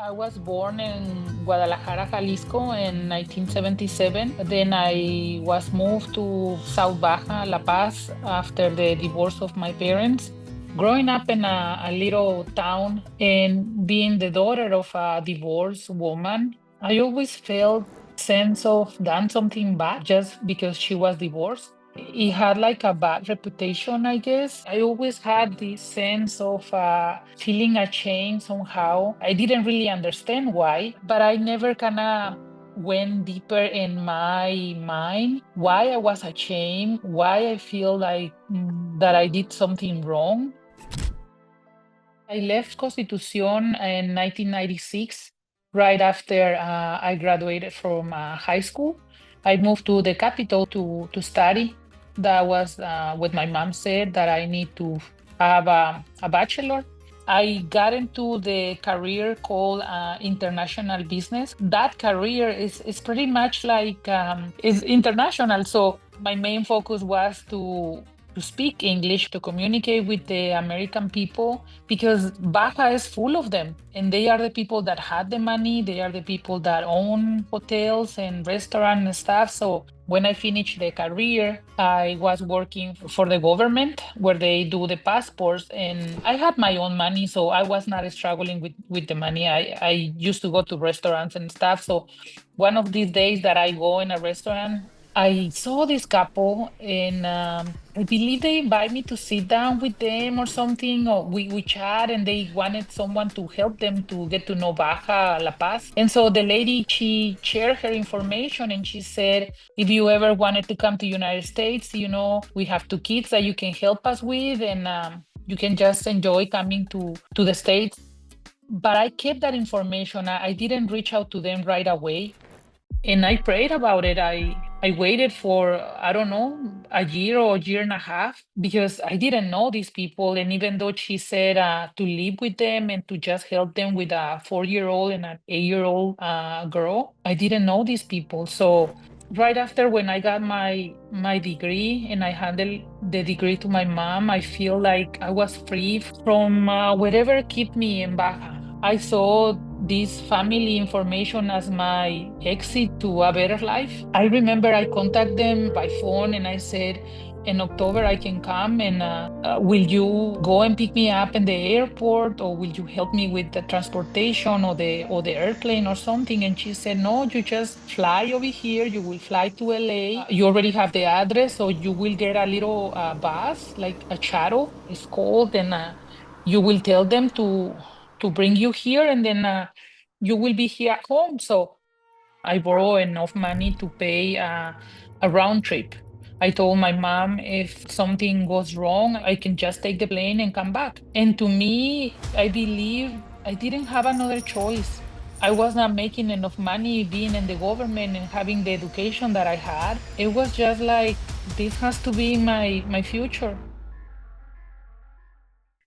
I was born in Guadalajara, Jalisco in 1977. Then I was moved to South Baja, La Paz, after the divorce of my parents. Growing up in a little town and being the daughter of a divorced woman, I always felt sense of done something bad just because she was divorced. It had like a bad reputation, I guess. I always had this sense of feeling ashamed somehow. I didn't really understand why, but I never kind of went deeper in my mind why I was ashamed, why I feel like that I did something wrong. I left Constitucion in 1996, right after I graduated from high school. I moved to the capital to study. That was what my mom said that I need to have a bachelor. I got into the career called international business. That career is pretty much like is international. So my main focus was to speak English, to communicate with the American people, because Baja is full of them. And they are the people that had the money. They are the people that own hotels and restaurants and stuff. So when I finished the career, I was working for the government where they do the passports. And I had my own money. So I was not struggling with the money. I used to go to restaurants and stuff. So one of these days that I go in a restaurant, I saw this couple and I believe they invited me to sit down with them or something, or we chat and they wanted someone to help them to get to know Baja, La Paz. And so the lady, she shared her information and she said, if you ever wanted to come to United States, we have two kids that you can help us with and you can just enjoy coming to the States. But I kept that information. I didn't reach out to them right away and I prayed about it. I waited for I don't know a year or a year and a half because I didn't know these people. And even though she said to live with them and to just help them with a 4-year-old and an 8-year-old girl, I didn't know these people. So right after when I got my degree and I handed the degree to my mom, I feel like I was free from whatever kept me in Baja. I saw this family information as my exit to a better life. I remember I contacted them by phone and I said, in October I can come and will you go and pick me up in the airport or will you help me with the transportation or the airplane or something? And she said, no, you just fly over here. You will fly to LA. You already have the address, so you will get a little bus, like a shuttle, it's called, and you will tell them to bring you here and then you will be here at home. So I borrow enough money to pay a round trip. I told my mom if something goes wrong, I can just take the plane and come back. And to me, I believe I didn't have another choice. I was not making enough money being in the government and having the education that I had. It was just like, this has to be my future.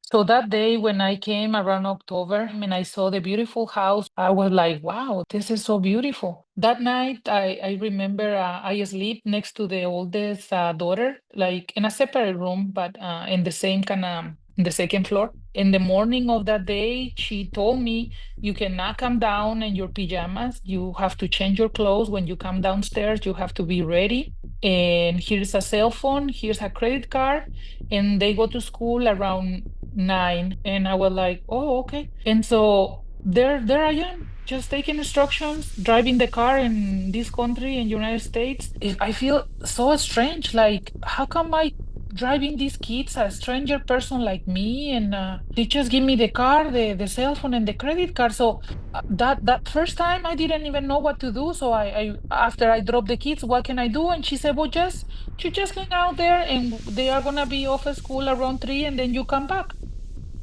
So that day when I came around October and I saw the beautiful house, I was like, wow, this is so beautiful. That night, I remember I sleep next to the oldest daughter, like in a separate room, but in the same kind of, in the second floor. In the morning of that day, she told me, you cannot come down in your pajamas. You have to change your clothes. When you come downstairs, you have to be ready. And here's a cell phone, here's a credit card, and they go to school around 9. And I was like, oh, okay. And so there I am, just taking instructions, driving the car in this country in United States. I feel so strange, like how come I driving these kids, a stranger person like me, and they just give me the car, the cell phone and the credit card. So that first time I didn't even know what to do. So I after I dropped the kids, what can I do? And she said, well, just you just hang out there and they are gonna be off at school around 3 and then you come back.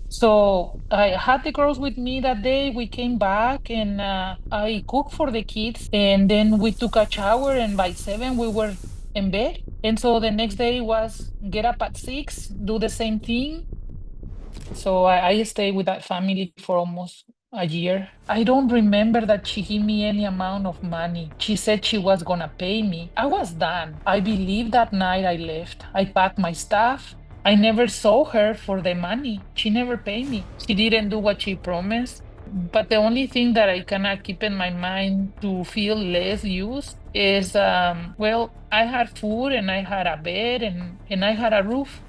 So I had the girls with me that day. We came back and I cooked for the kids and then we took a shower and by 7 we were in bed. And so the next day was get up at 6, do the same thing. So I stayed with that family for almost a year. I don't remember that she gave me any amount of money. She said she was gonna pay me. I was done. I believe that night I left. I packed my stuff. I never saw her for the money. She never paid me. She didn't do what she promised. But the only thing that I cannot keep in my mind to feel less used is, well, I had food and I had a bed and I had a roof.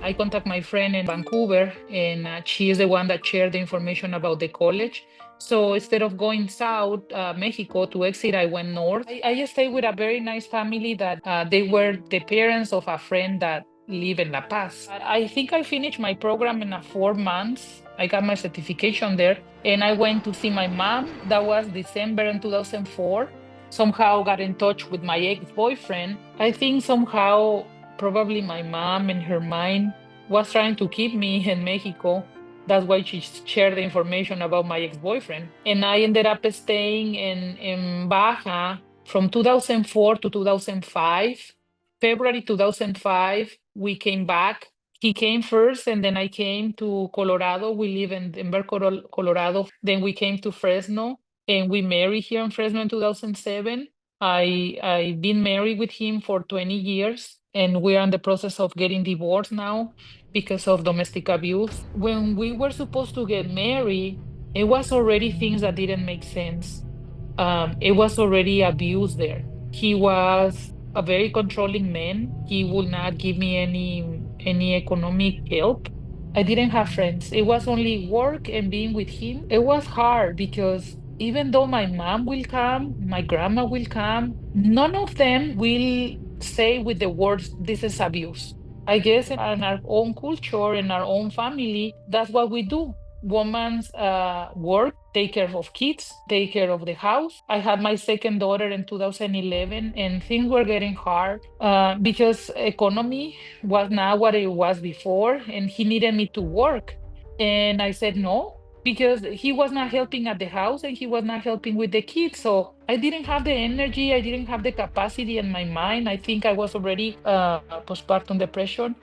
I contact my friend in Vancouver, and she is the one that shared the information about the college. So instead of going south, Mexico to exit, I went north. I stayed with a very nice family that they were the parents of a friend that live in La Paz. I think I finished my program in 4 months. I got my certification there, and I went to see my mom. That was December in 2004. Somehow got in touch with my ex-boyfriend. I think somehow probably my mom in her mind was trying to keep me in Mexico. That's why she shared the information about my ex-boyfriend. And I ended up staying in Baja from 2004 to 2005. February 2005, we came back. He came first, and then I came to Colorado. We live in Denver, Colorado. Then we came to Fresno, and we married here in Fresno in 2007. I've been married with him for 20 years, and we're in the process of getting divorced now because of domestic abuse. When we were supposed to get married, it was already things that didn't make sense. It was already abuse there. He was a very controlling man. He would not give me any economic help. I didn't have friends. It was only work and being with him. It was hard because even though my mom will come, my grandma will come, none of them will say with the words, "This is abuse." I guess in our own culture, in our own family, that's what we do. Women's work, take care of kids, take care of the house. I had my second daughter in 2011, and things were getting hard because economy was not what it was before, and he needed me to work. And I said no, because he was not helping at the house and he was not helping with the kids. So I didn't have the energy, I didn't have the capacity in my mind. I think I was already postpartum depression.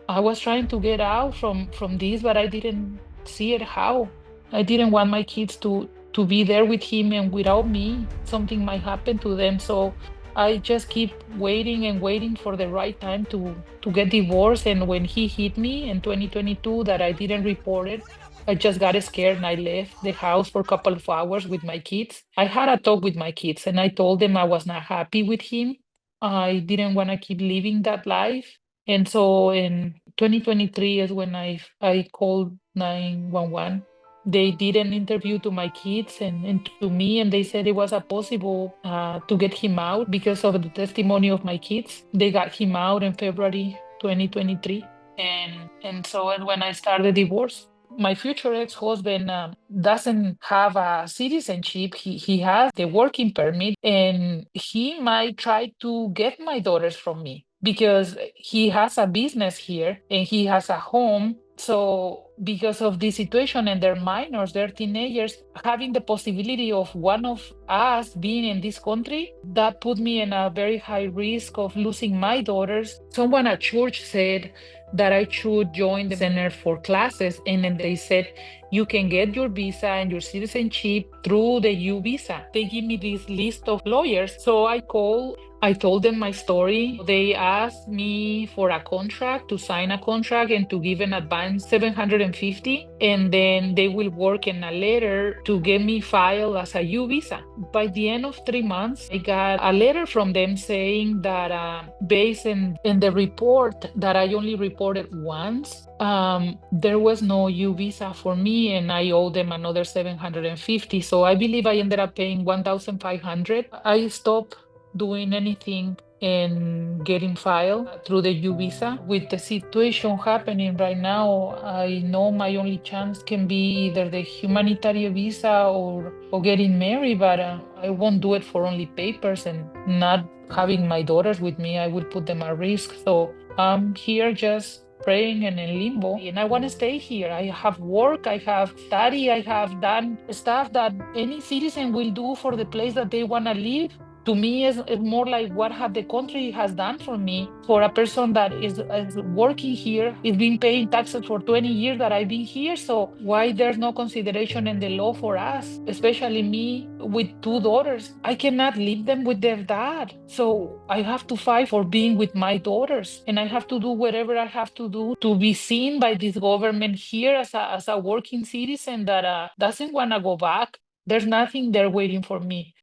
I was trying to get out from this, but I didn't see it how. I didn't want my kids to be there with him, and without me, something might happen to them. So I just keep waiting and waiting for the right time to get divorced. And when he hit me in 2022, that I didn't report it, I just got scared and I left the house for a couple of hours with my kids. I had a talk with my kids and I told them I was not happy with him. I didn't want to keep living that life. And so in 2023 is when I called 911. They did an interview to my kids and to me, and they said it was a possible to get him out because of the testimony of my kids. They got him out in February 2023, and so and when I started divorce. My future ex-husband doesn't have a citizenship. He has the working permit, and he might try to get my daughters from me because he has a business here and he has a home. So because of this situation, and they're minors, they're teenagers, having the possibility of one of us being in this country, that put me in a very high risk of losing my daughters. Someone at church said that I should join the center for classes. And then they said, you can get your visa and your citizenship through the U visa. They give me this list of lawyers. So I called, I told them my story. They asked me for a contract, to sign a contract and to give an advance 750. And then they will work in a letter to get me filed as a U visa. By the end of 3 months, I got a letter from them saying that based in the report that I only reported once, there was no U visa for me, and I owe them another 750. So I believe I ended up paying 1,500. I stopped doing anything and getting filed through the U visa. With the situation happening right now, I know my only chance can be either the humanitarian visa or getting married, but I won't do it for only papers and not having my daughters with me. I will put them at risk. So I'm here just praying and in limbo, and I want to stay here. I have work, I have study, I have done stuff that any citizen will do for the place that they want to live. To me is more like what have the country has done for me. For a person that is working here, is been paying taxes for 20 years that I've been here. So why there's no consideration in the law for us, especially me with two daughters? I cannot leave them with their dad. So I have to fight for being with my daughters, and I have to do whatever I have to do to be seen by this government here as a working citizen that doesn't want to go back. There's nothing there waiting for me.